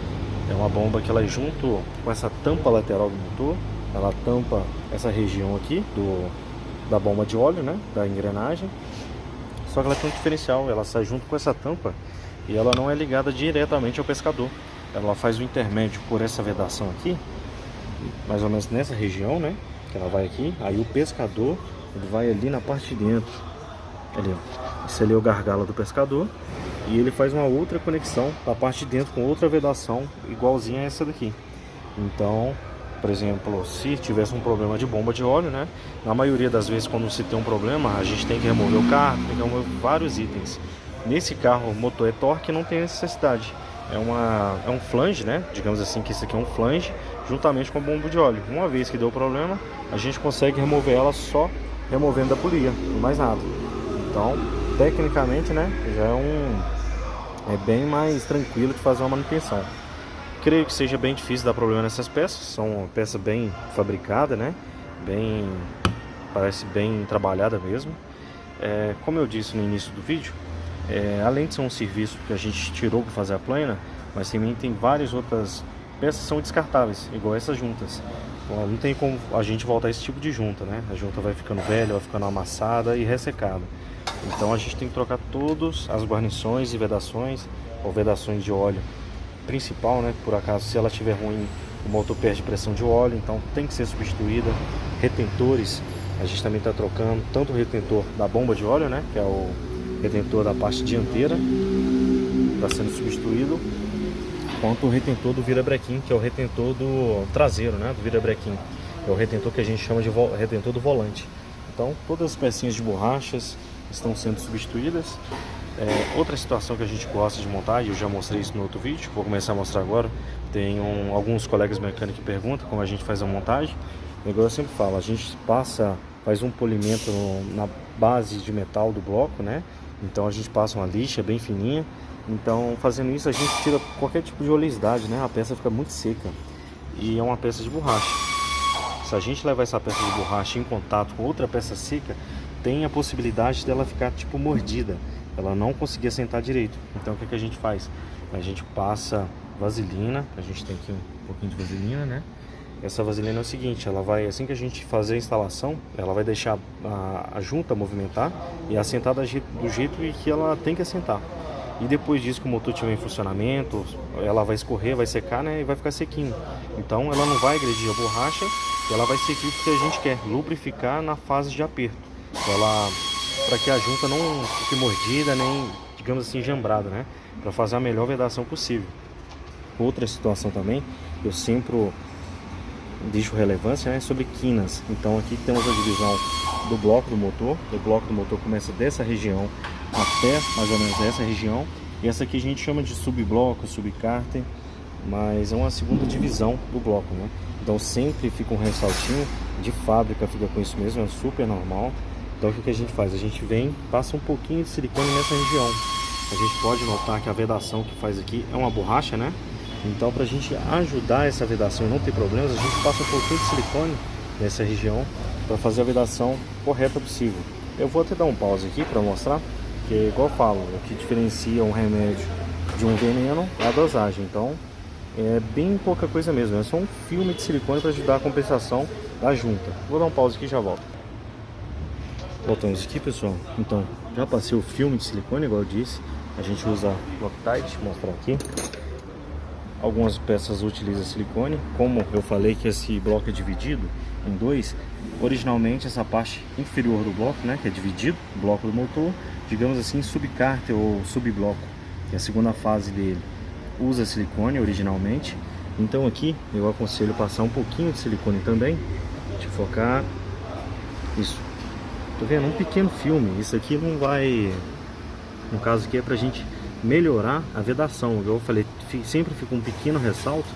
É uma bomba que ela é junto com essa tampa lateral do motor, ela tampa essa região aqui da bomba de óleo, né, da engrenagem. Só que ela tem um diferencial, ela sai junto com essa tampa e ela não é ligada diretamente ao pescador. Ela faz o intermédio por essa vedação aqui, mais ou menos nessa região, né? Que ela vai aqui, aí o pescador ele vai ali na parte de dentro. Ali, ó. Esse ali é o gargalo do pescador e ele faz uma outra conexão da parte de dentro com outra vedação igualzinha a essa daqui. Então, por exemplo, se tivesse um problema de bomba de óleo, né? Na maioria das vezes, quando se tem um problema, a gente tem que remover o carro, tem que remover vários itens. Nesse carro, o motor é torque, não tem necessidade. É um flange, né? Digamos assim que isso aqui é um flange, juntamente com a bomba de óleo. Uma vez que deu problema, a gente consegue remover ela só removendo a polia, mais nada. Então, tecnicamente, né? Já é bem mais tranquilo de fazer uma manutenção. Creio que seja bem difícil dar problema nessas peças. São uma peça bem fabricada, né? Parece bem trabalhada mesmo. Como eu disse no início do vídeo, além de ser um serviço que a gente tirou para fazer a plana, mas também tem várias outras peças que são descartáveis, igual essas juntas. Então, não tem como a gente voltar esse tipo de junta, né? A junta vai ficando velha, vai ficando amassada e ressecada. Então a gente tem que trocar todas as guarnições e vedações, ou vedações de óleo principal, né? Por acaso, se ela estiver ruim, o motor perde pressão de óleo, então tem que ser substituída. Retentores, a gente também está trocando tanto o retentor da bomba de óleo, né? Que é o retentor da parte dianteira, está sendo substituído, quanto o retentor do virabrequim, que é o retentor do traseiro, né? Do virabrequim, é o retentor que a gente chama de retentor do volante. Então, todas as pecinhas de borrachas estão sendo substituídas. Outra situação que a gente gosta de montar, e eu já mostrei isso no outro vídeo, vou começar a mostrar agora. Tem alguns colegas mecânicos que perguntam como a gente faz a montagem. Igual eu sempre falo, a gente faz um polimento na base de metal do bloco, né? Então a gente passa uma lixa bem fininha. Então, fazendo isso, a gente tira qualquer tipo de oleosidade, né? A peça fica muito seca e é uma peça de borracha. Se a gente levar essa peça de borracha em contato com outra peça seca, tem a possibilidade dela ficar tipo mordida, ela não conseguir assentar direito. Então o que a gente faz? A gente passa vaselina, a gente tem aqui um pouquinho de vaselina, né? Essa vaselina é o seguinte, ela vai, assim que a gente fazer a instalação, ela vai deixar a junta movimentar e assentar do jeito que ela tem que assentar. E depois disso, que o motor estiver em funcionamento, ela vai escorrer, vai secar, né? E vai ficar sequinho. Então ela não vai agredir a borracha, ela vai seguir o que a gente quer, lubrificar na fase de aperto. Para que a junta não fique mordida, nem, digamos assim, jambrada, né? Para fazer a melhor vedação possível. Outra situação também, eu sempre deixo relevância, né, sobre quinas. Então aqui temos a divisão do bloco do motor. O bloco do motor começa dessa região até mais ou menos essa região. E essa aqui a gente chama de subbloco, subcárter, mas é uma segunda divisão do bloco, né? Então sempre fica um ressaltinho, de fábrica fica com isso mesmo, é super normal. Então o que a gente faz? A gente vem, passa um pouquinho de silicone nessa região. A gente pode notar que a vedação que faz aqui é uma borracha, né? Então, para a gente ajudar essa vedação e não ter problemas, a gente passa um pouquinho de silicone nessa região para fazer a vedação correta possível. Eu vou até dar um pause aqui para mostrar, que igual eu falo, o que diferencia um remédio de um veneno é a dosagem. Então, é bem pouca coisa mesmo, é só um filme de silicone para ajudar a compensação da junta. Vou dar um pause aqui e já volto. Voltamos aqui, pessoal. Então, já passei o filme de silicone, igual eu disse. A gente usa Loctite, vou mostrar aqui. Algumas peças utilizam silicone. Como eu falei que esse bloco é dividido em dois, originalmente essa parte inferior do bloco, né, que é dividido, o bloco do motor, digamos assim, subcárter ou subbloco, que é a segunda fase dele, usa silicone originalmente. Então aqui eu aconselho passar um pouquinho de silicone também. Deixa eu focar. Isso. Tô vendo? Um pequeno filme. Isso aqui não vai... No caso aqui é pra gente melhorar a vedação. Igual eu falei, sempre fica um pequeno ressalto.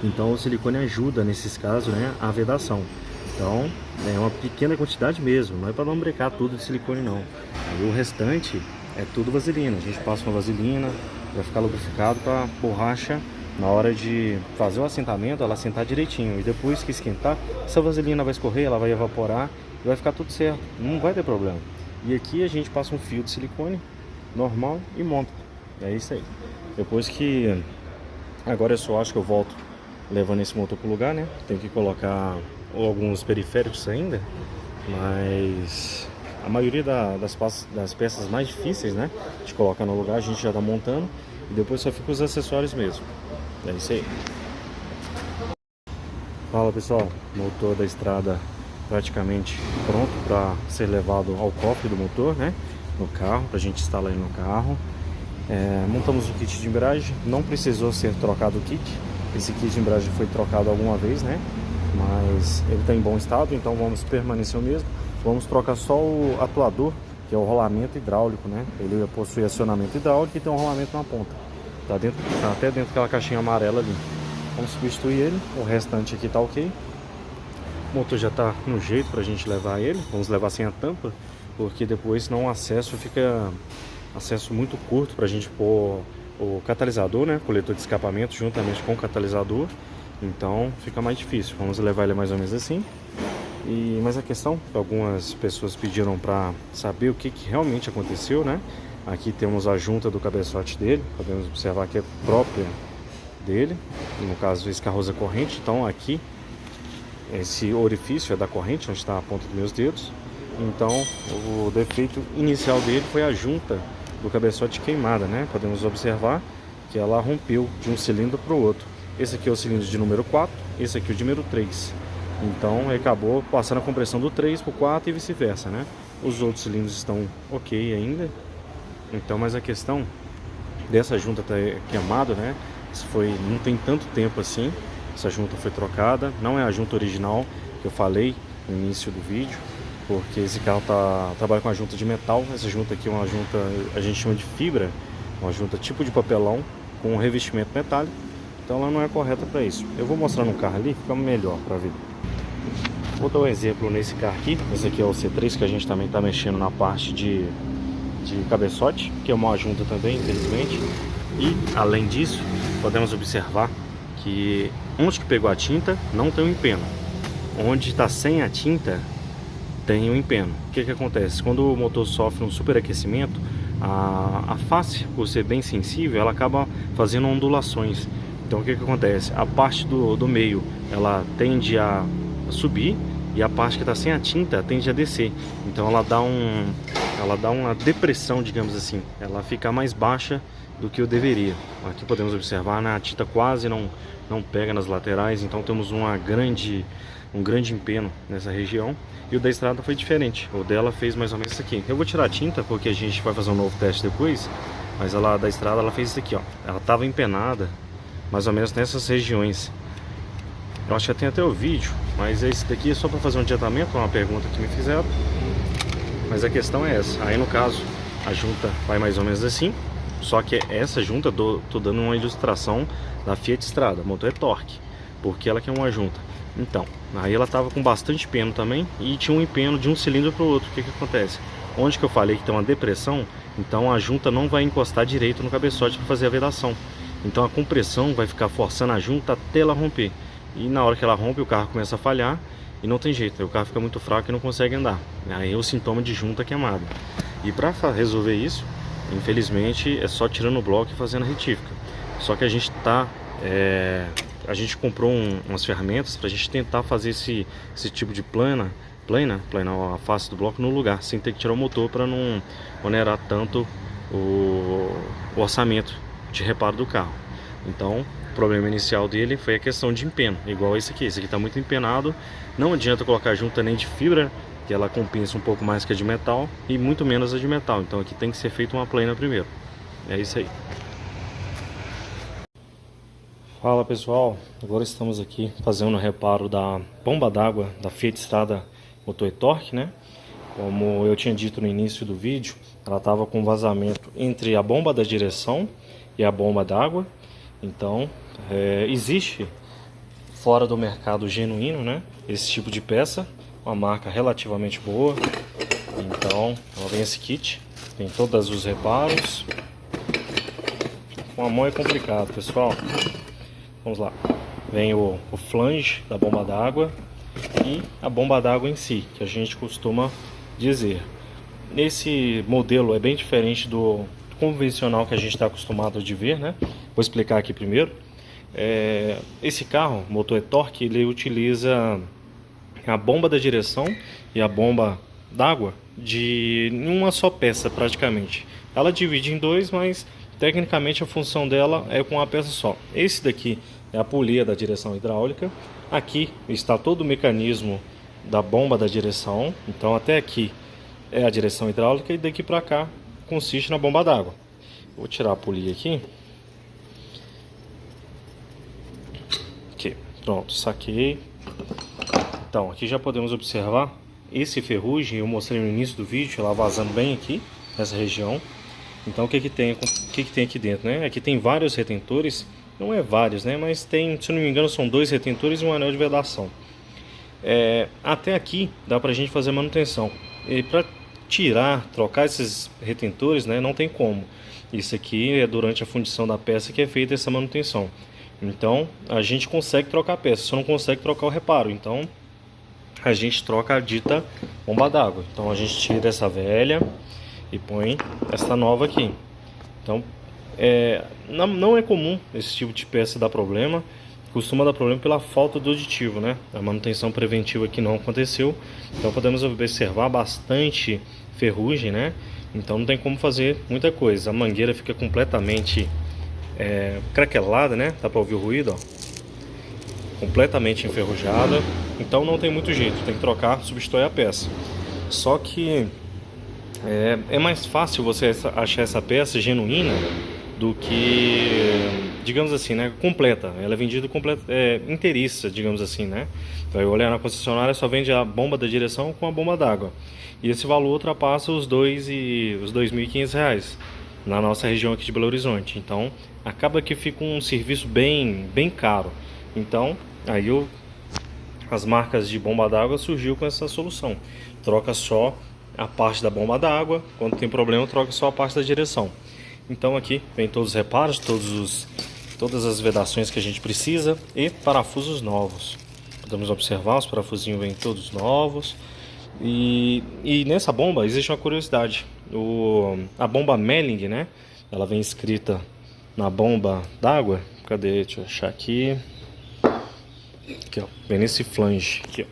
Então o silicone ajuda nesses casos, né, a vedação. Então é uma pequena quantidade mesmo. Não é para não brecar tudo de silicone não. Aí o restante é tudo vaselina. A gente passa uma vaselina para ficar lubrificado, para a borracha, na hora de fazer o assentamento, ela assentar direitinho. E depois que esquentar, essa vaselina vai escorrer, ela vai evaporar e vai ficar tudo certo, não vai ter problema. E aqui a gente passa um fio de silicone normal e monta. É isso aí. Depois que... Agora eu só acho que eu volto levando esse motor pro lugar, né? Tem que colocar alguns periféricos ainda, mas a maioria das peças mais difíceis, né, de colocar no lugar, a gente já tá montando e depois só fica os acessórios mesmo. É isso aí. Fala pessoal, motor da estrada praticamente pronto para ser levado ao cofre do motor, né, no carro, pra gente instalar ele no carro. Montamos o kit de embreagem, não precisou ser trocado o kit. Esse kit de embreagem foi trocado alguma vez, né? Mas ele está em bom estado, então vamos permanecer o mesmo. Vamos trocar só o atuador, que é o rolamento hidráulico, né? Ele possui acionamento hidráulico e tem um rolamento na ponta. Tá até dentro daquela caixinha amarela ali. Vamos substituir ele, o restante aqui tá ok. O motor já tá no jeito pra gente levar ele. Vamos levar sem a tampa, porque depois senão o acesso fica muito curto pra gente pôr o catalisador, né, coletor de escapamento juntamente com o catalisador, então fica mais difícil. Vamos levar ele mais ou menos assim. Mas a questão que algumas pessoas pediram para saber o que realmente aconteceu, né? Aqui temos a junta do cabeçote dele, podemos observar que é própria dele, no caso escarrosa corrente. Então aqui esse orifício é da corrente, onde está a ponta dos meus dedos. Então o defeito inicial dele foi a junta do cabeçote queimada, né? Podemos observar que ela rompeu de um cilindro para o outro. Esse aqui é o cilindro de número 4, esse aqui é o de número 3. Então ele acabou passando a compressão do 3 para o 4 e vice-versa, né? Os outros cilindros estão ok ainda. Então, mas a questão dessa junta tá queimada, né? Não tem tanto tempo assim. Essa junta foi trocada, não é a junta original que eu falei no início do vídeo, porque esse carro trabalha com a junta de metal. Essa junta aqui é uma junta, a gente chama de fibra, uma junta tipo de papelão com um revestimento metálico, então ela não é correta para isso. Eu vou mostrar no carro ali, fica melhor para ver. Vou dar um exemplo nesse carro aqui. Esse aqui é o C3, que a gente também está mexendo na parte de cabeçote, que é uma junta também, infelizmente. E além disso, podemos observar que onde que pegou a tinta não tem um empeno, onde está sem a tinta tem um empeno. O que acontece? Quando o motor sofre um superaquecimento, a face, por ser bem sensível, ela acaba fazendo ondulações. Então o que acontece? A parte do meio ela tende a subir e a parte que está sem a tinta tende a descer. Então ela dá uma depressão, digamos assim. Ela fica mais baixa do que eu deveria. Aqui podemos observar, né? A tinta quase não pega nas laterais, então temos um grande empeno nessa região. E o da estrada foi diferente, o dela fez mais ou menos isso aqui. Eu vou tirar a tinta porque a gente vai fazer um novo teste depois, mas ela da estrada ela fez isso aqui, ó. Ela estava empenada mais ou menos nessas regiões. Eu acho que tem até o vídeo, mas esse daqui é só para fazer um adiantamento, uma pergunta que me fizeram. Mas a questão é essa. Aí no caso a junta vai mais ou menos assim, só que essa junta, tô dando uma ilustração da Fiat Strada, motor é torque, porque ela que é uma junta. Então, aí ela tava com bastante peno também e tinha um empeno de um cilindro para o outro. O que acontece? Onde que eu falei que tem uma depressão, então a junta não vai encostar direito no cabeçote para fazer a vedação. Então a compressão vai ficar forçando a junta até ela romper. E na hora que ela rompe, o carro começa a falhar e não tem jeito, aí o carro fica muito fraco e não consegue andar. Aí é o sintoma de junta queimada. E para resolver isso, infelizmente, é só tirando o bloco e fazendo a retífica. Só que a gente a gente comprou umas ferramentas para a gente tentar fazer esse tipo de planar a face do bloco no lugar, sem ter que tirar o motor, para não onerar tanto o orçamento de reparo do carro. Então o problema inicial dele foi a questão de empeno, igual esse aqui está muito empenado. Não adianta colocar junta nem de fibra, que ela compensa um pouco mais que a de metal, e muito menos a de metal. Então aqui tem que ser feita uma plana primeiro. É isso aí. Fala pessoal, agora estamos aqui fazendo o reparo da bomba d'água da Fiat Strada motor e torque, né? Como eu tinha dito no início do vídeo, ela estava com vazamento entre a bomba da direção e a bomba d'água. Então existe fora do mercado genuíno, né, esse tipo de peça, uma marca relativamente boa. Então ela vem esse kit, Tem todos os reparos. Com a mão é complicado, pessoal. Vamos lá. Vem o flange da bomba d'água e a bomba d'água em si, que a gente costuma dizer. Esse modelo é bem diferente do convencional que a gente está acostumado de ver, né? Vou explicar aqui primeiro. Esse carro, motor e-torque, ele utiliza a bomba da direção e a bomba d'água de uma só peça praticamente. Ela divide em dois, mas tecnicamente a função dela é com uma peça só. Esse daqui é a polia da direção hidráulica. Aqui está todo o mecanismo da bomba da direção. Então até aqui é a direção hidráulica e daqui para cá consiste na bomba d'água. Vou tirar a polia aqui. Aqui, pronto, saquei. Então aqui já podemos observar esse ferrugem. Eu mostrei no início do vídeo, ela vazando bem aqui nessa região. Então o que tem aqui dentro, né? Aqui tem vários retentores, não é vários, né? Mas tem, se não me engano, são 2 retentores e um anel de vedação. Até aqui dá pra gente fazer manutenção. E para trocar esses retentores, né? Não tem como. Isso aqui é durante a fundição da peça que é feita essa manutenção. Então a gente consegue trocar a peça, só não consegue trocar o reparo. Então a gente troca a dita bomba d'água. Então a gente tira essa velha e põe essa nova aqui. Então não é comum esse tipo de peça dar problema. Costuma dar problema pela falta do aditivo, né? A manutenção preventiva aqui não aconteceu. Então podemos observar bastante ferrugem, né? Então não tem como fazer muita coisa. A mangueira fica completamente craquelada, né? Dá para ouvir o ruído, ó. Completamente enferrujada. Então não tem muito jeito, tem que trocar, substituir a peça. Só que é mais fácil você achar essa peça genuína do que, digamos assim, né, completa. Ela é vendida completa, inteiriça, digamos assim, né? Vai olhar na concessionária, só vende a bomba da direção com a bomba d'água. E esse valor ultrapassa os R$2.500 na nossa região aqui de Belo Horizonte. Então acaba que fica um serviço bem caro. Então aí as marcas de bomba d'água surgiu com essa solução. Troca só a parte da bomba d'água, quando tem problema troca só a parte da direção. Então aqui vem todos os reparos, todas as vedações que a gente precisa e parafusos novos. Podemos observar, os parafusinhos vêm todos novos. E nessa bomba existe uma curiosidade. A bomba Melling, né? Ela vem escrita na bomba d'água. Cadê? Deixa eu achar aqui. Aqui, ó. Vem nesse flange aqui, ó.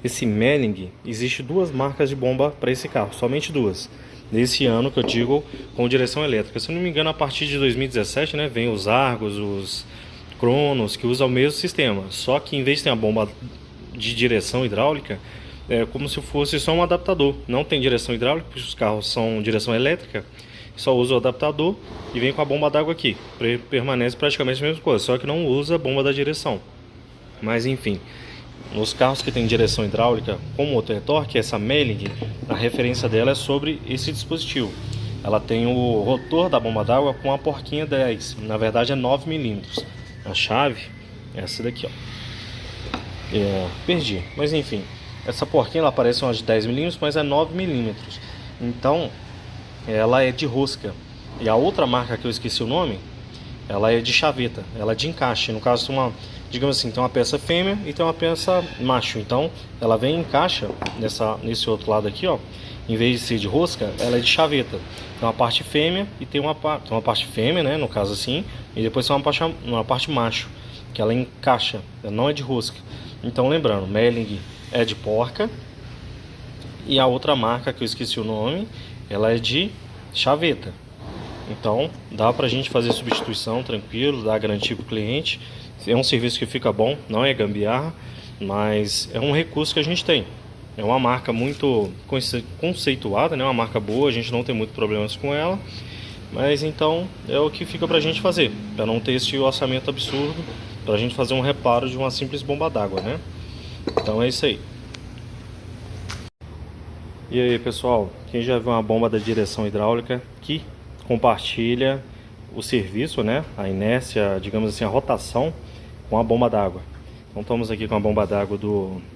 Esse Melling, existe 2 marcas de bomba para esse carro, somente 2. Nesse ano que eu digo, com direção elétrica. Se eu não me engano, a partir de 2017, né, vem os Argos, os Cronos, que usam o mesmo sistema. Só que em vez de ter a bomba de direção hidráulica, é como se fosse só um adaptador. Não tem direção hidráulica, porque os carros são direção elétrica. Só usa o adaptador e vem com a bomba d'água aqui. Permanece praticamente a mesma coisa, só que não usa a bomba da direção. Mas enfim, nos carros que tem direção hidráulica com motor e-torque, essa Melling, a referência dela é sobre esse dispositivo. Ela tem o rotor da bomba d'água com a porquinha 10, na verdade é 9 mm. A chave é essa daqui, ó. Perdi, mas enfim, essa porquinha ela parece umas 10 mm, mas é 9 mm. Então ela é de rosca. E a outra marca que eu esqueci o nome, ela é de chaveta, ela é de encaixe. No caso, digamos assim, tem uma peça fêmea e tem uma peça macho. Então ela vem em caixa nesse outro lado aqui, ó. Em vez de ser de rosca, ela é de chaveta. Tem uma parte fêmea e tem uma parte fêmea, né, no caso assim, e depois tem uma parte macho, que ela encaixa, ela não é de rosca. Então lembrando, Melling é de porca e a outra marca que eu esqueci o nome, ela é de chaveta. Então dá pra gente fazer substituição tranquilo, dá garantia pro cliente. É um serviço que fica bom, não é gambiarra, mas é um recurso que a gente tem. É uma marca muito conceituada, né? Uma marca boa, a gente não tem muito problemas com ela. Mas então é o que fica pra gente fazer, para não ter esse orçamento absurdo, pra gente fazer um reparo de uma simples bomba d'água, né? Então é isso aí. E aí, pessoal, quem já viu uma bomba da direção hidráulica que compartilha o serviço, né? A inércia, digamos assim, a rotação com a bomba d'água. Então estamos aqui com a bomba d'água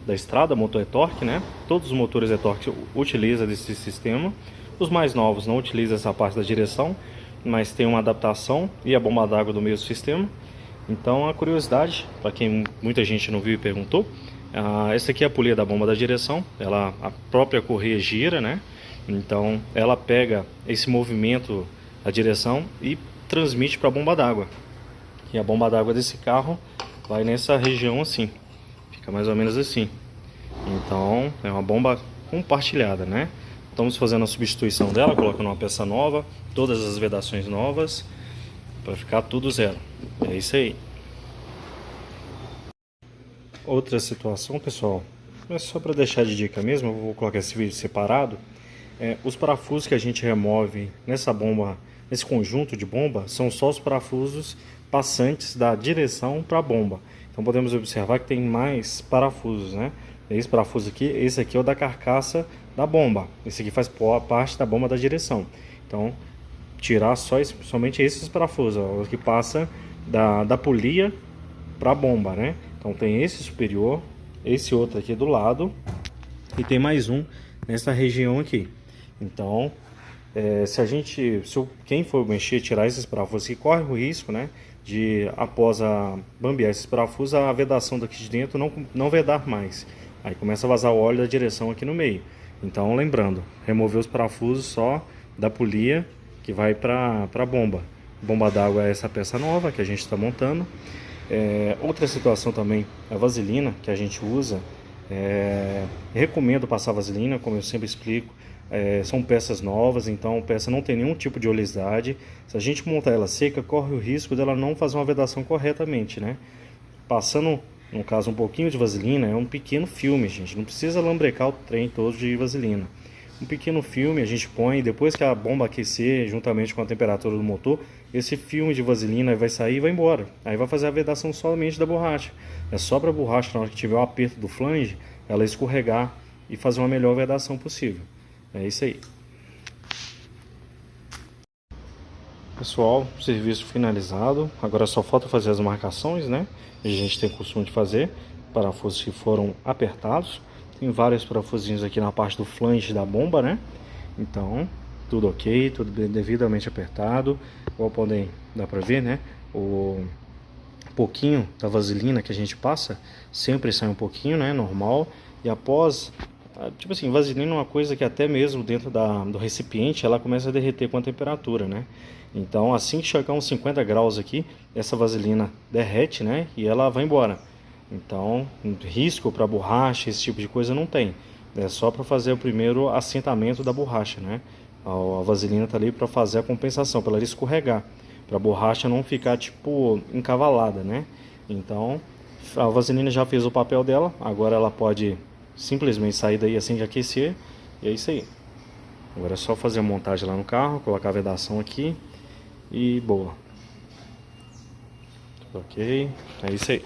da Estrada, motor e-torque, né? Todos os motores e-torque utilizam desse sistema. Os mais novos não utilizam essa parte da direção, mas tem uma adaptação e a bomba d'água do mesmo sistema. Então, a curiosidade, para quem muita gente não viu e perguntou, essa aqui é a polia da bomba da direção. A própria correia gira, né? Então, ela pega esse movimento da direção e transmite para a bomba d'água. E a bomba d'água desse carro vai nessa região assim, fica mais ou menos assim. Então, é uma bomba compartilhada, né? Estamos fazendo a substituição dela, colocando uma peça nova, todas as vedações novas, para ficar tudo zero. É isso aí. Outra situação, pessoal, é só para deixar de dica mesmo, eu vou colocar esse vídeo separado. Os parafusos que a gente remove nessa bomba, nesse conjunto de bomba, são só os parafusos passantes da direção para a bomba. Então podemos observar que tem mais parafusos, né? Esse parafuso aqui, esse aqui é o da carcaça da bomba. Esse aqui faz parte da bomba da direção. Então, tirar somente esses parafusos, ó, o que passa da polia para a bomba, né? Então tem esse superior, esse outro aqui do lado e tem mais um nessa região aqui. Então, quem for mexer, tirar esses parafusos, que corre o risco, né, de após bambear esses parafusos, a vedação daqui de dentro não vedar mais. Aí começa a vazar o óleo da direção aqui no meio. Então, lembrando, remover os parafusos só da polia que vai para a bomba. Bomba d'água é essa peça nova que a gente está montando. Outra situação também, a vaselina que a gente usa. Recomendo passar vaselina, como eu sempre explico. São peças novas, então a peça não tem nenhum tipo de oleosidade. Se a gente montar ela seca, corre o risco dela não fazer uma vedação corretamente, né? Passando, no caso, um pouquinho de vaselina, é um pequeno filme, gente. Não precisa lambrecar o trem todo de vaselina. Um pequeno filme a gente põe, depois que a bomba aquecer, juntamente com a temperatura do motor, esse filme de vaselina vai sair e vai embora. Aí vai fazer a vedação somente da borracha. É só para a borracha, na hora que tiver o aperto do flange, ela escorregar e fazer uma melhor vedação possível. É isso aí. Pessoal, serviço finalizado. Agora só falta fazer as marcações, né? A gente tem costume de fazer. Parafusos que foram apertados. Tem vários parafusinhos aqui na parte do flange da bomba, né? Então, tudo ok, tudo devidamente apertado. Igual podem dar pra ver, né? O pouquinho da vaselina que a gente passa, sempre sai um pouquinho, né? Normal. E após... Tipo assim, vaselina é uma coisa que até mesmo dentro do recipiente ela começa a derreter com a temperatura, né? Então assim que chegar uns 50 graus aqui, essa vaselina derrete, né? E ela vai embora. Então risco para borracha, esse tipo de coisa não tem. É só para fazer o primeiro assentamento da borracha, né? A vaselina tá ali para fazer a compensação, para ela escorregar, para a borracha não ficar tipo encavalada, né? Então a vaselina já fez o papel dela, agora ela pode simplesmente sair daí assim que aquecer. E é isso aí. Agora é só fazer a montagem lá no carro, colocar a vedação aqui e boa. Ok, é isso aí.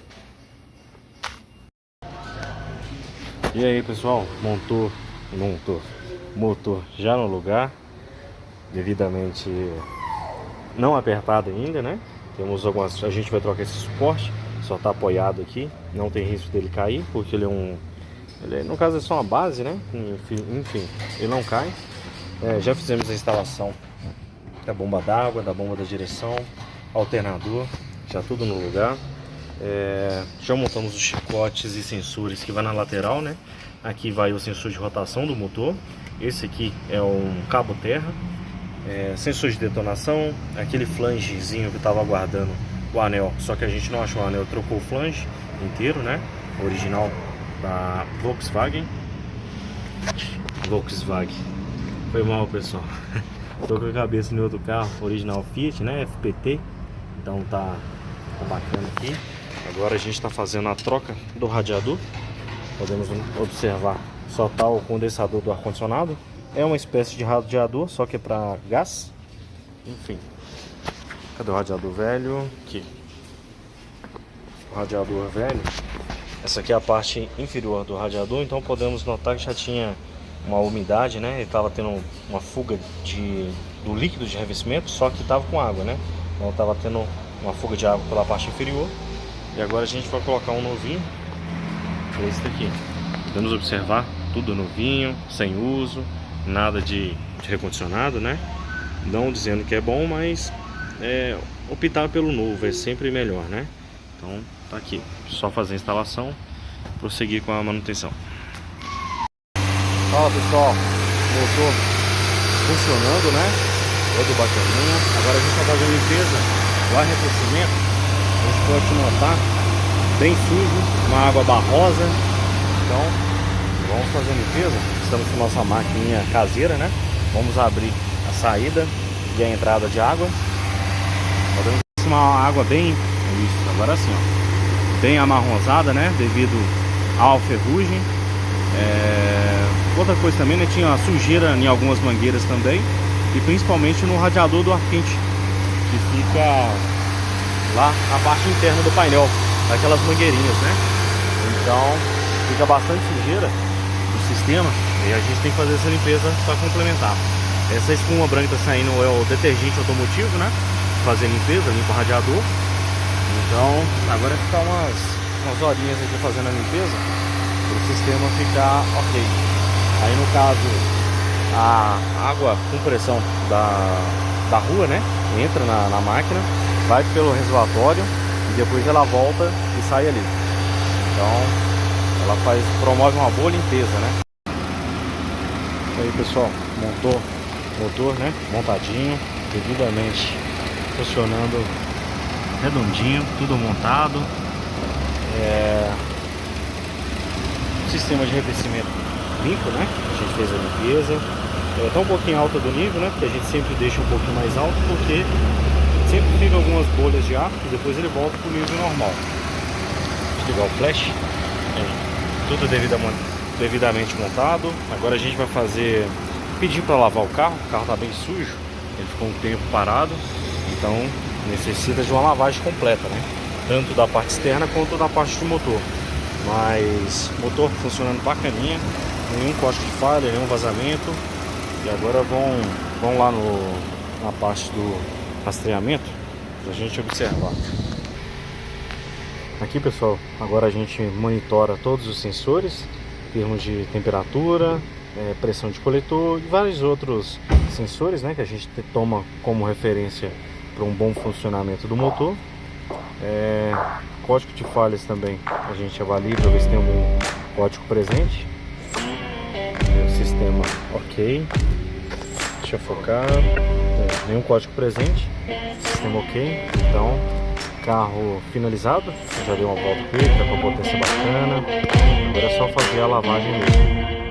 E aí, pessoal, motor já no lugar, devidamente não apertado ainda, né? Temos algumas, a gente vai trocar esse suporte, só tá apoiado aqui, não tem risco dele cair, porque ele no caso é só uma base, né? Enfim, ele não cai. Já fizemos a instalação da bomba d'água, da bomba da direção, alternador, já tudo no lugar. Já montamos os chicotes e sensores que vai na lateral, né? Aqui vai o sensor de rotação do motor. Esse aqui é um cabo terra. Sensor de detonação, aquele flangezinho que estava aguardando o anel, só que a gente não achou o anel, trocou o flange inteiro, né? Original da Volkswagen. Foi mal, pessoal. Tô com a cabeça no outro carro, original Fiat, né? FPT. Então tá bacana aqui. Agora a gente está fazendo a troca do radiador. Podemos observar, só tá o condensador do ar-condicionado. É uma espécie de radiador, só que é para gás. Enfim. Cadê o radiador velho? Aqui. O radiador velho. Essa aqui é a parte inferior do radiador, então podemos notar que já tinha uma umidade, né? Ele estava tendo uma fuga do líquido de revestimento, só que estava com água, né? Então estava tendo uma fuga de água pela parte inferior. E agora a gente vai colocar um novinho, esse daqui. Podemos observar tudo novinho, sem uso, nada de de recondicionado, né? Não dizendo que é bom, mas optar pelo novo é sempre melhor, né? Então tá aqui, só fazer a instalação, prosseguir com a manutenção. Fala pessoal, motor funcionando, né? Todo bacaninha. Agora a gente vai fazer a limpeza, o arrefecimento. A gente pode notar bem sujo, uma água barrosa. Então vamos fazer a limpeza. Estamos com nossa maquininha caseira, né? Vamos abrir a saída e a entrada de água. Podemos uma água bem, isso, agora sim, ó, bem amarronzada, né? Devido à ferrugem. Outra coisa também, né? Tinha sujeira em algumas mangueiras também, e principalmente no radiador do ar quente, que fica lá na parte interna do painel, aquelas mangueirinhas, né? Então fica bastante sujeira do sistema e a gente tem que fazer essa limpeza para complementar. Essa espuma branca tá saindo é o detergente automotivo, né? Fazer limpeza, limpa o radiador. Então agora é ficar umas horinhas aqui fazendo a limpeza para o sistema ficar ok. Aí no caso a água com pressão da rua, né, entra na máquina, vai pelo reservatório e depois ela volta e sai ali. Então ela promove uma boa limpeza, né? Aí pessoal, montou o motor, né, montadinho, devidamente funcionando redondinho, tudo montado. Sistema de revestimento limpo, né? A gente fez a limpeza. Tá um pouquinho alta do nível, né? Porque a gente sempre deixa um pouquinho mais alto, porque sempre fica algumas bolhas de ar e depois ele volta para o nível normal. Desligar o flash. Tudo devidamente montado. Agora a gente vai pedir para lavar o carro tá bem sujo, ele ficou um tempo parado, então necessita de uma lavagem completa, né? Tanto da parte externa quanto da parte do motor. Mas motor funcionando bacaninha, nenhum código de falha, nenhum vazamento. E agora vão lá na parte do rastreamento pra gente observar. Aqui pessoal, agora a gente monitora todos os sensores em termos de temperatura, pressão de coletor e vários outros sensores, né, que a gente toma como referência para um bom funcionamento do motor. Código de falhas também a gente avalia para ver se tem algum código presente. O sistema ok, deixa eu focar, nenhum código presente, sistema ok. Então carro finalizado, já deu uma volta com ele, tá com a potência bacana. Agora é só fazer a lavagem mesmo.